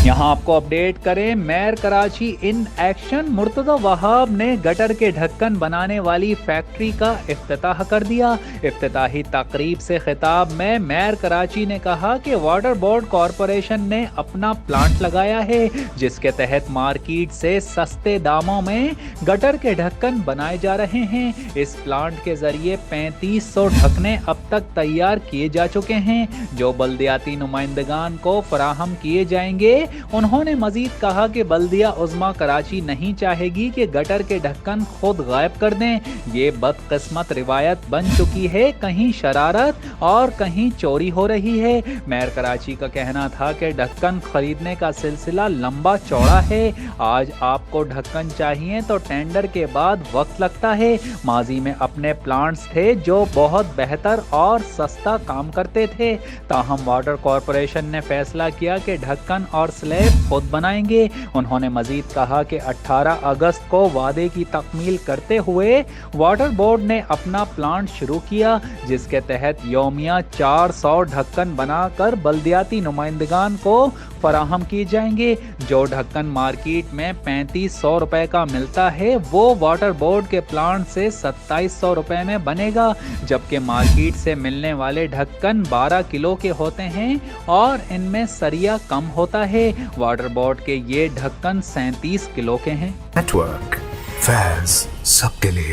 यहाँ आपको अपडेट करें, mayor Karachi in action. Murtaza Wahab ने गटर के ढक्कन बनाने वाली फैक्ट्री का इफ्तिताह कर दिया। इफ्तिताही तकरीब से खिताब में मेयर कराची ने कहा कि वाटर बोर्ड कॉरपोरेशन ने अपना प्लांट लगाया है जिसके तहत मार्केट से सस्ते दामों में गटर के ढक्कन बनाए जा रहे हैं। इस प्लांट के जरिए 3500 ढकने अब तक तैयार किए जा चुके हैं जो बल्दियाती नुमाइंदगान को फराहम किए जाएंगे। उन्होंने मजीद कहा कि बल्दिया उज़्मा कराची नहीं चाहेगी कि गटर के ढक्कन खुद गायब कर दें। ये बदकिस्मत रिवायत बन चुकी है, कहीं शरारत और कहीं चोरी हो रही है। मेयर कराची का कहना था कि ढक्कन खरीदने का सिलसिला लंबा चौड़ा है। आज आपको ढक्कन चाहिए तो टेंडर के बाद वक्त लगता है। माजी में अपने प्लांट्स थे जो बहुत बेहतर और सस्ता काम करते थे, ताहम वाटर कॉरपोरेशन ने फैसला किया कि ढक्कन और स्लैब खुद बनाएंगे। उन्होंने मजीद कहा कि 18 अगस्त को वादे की तकमील करते हुए वाटर बोर्ड ने अपना प्लांट शुरू किया जिसके तहत यौमिया 400 ढक्कन बनाकर बल्दियाती नुमाइंदगान को फराहम किए जाएंगे। जो ढक्कन मार्केट में 3500 रुपए का मिलता है वो वाटर बोर्ड के प्लांट से 2700 रुपए में बनेगा, जबकि मार्केट से मिलने वाले ढक्कन 12 किलो के होते हैं और इनमें सरिया कम होता है। वाटर बोर्ड के ये ढक्कन 37 किलो के हैं। नेटवर्क फैज सबके लिए।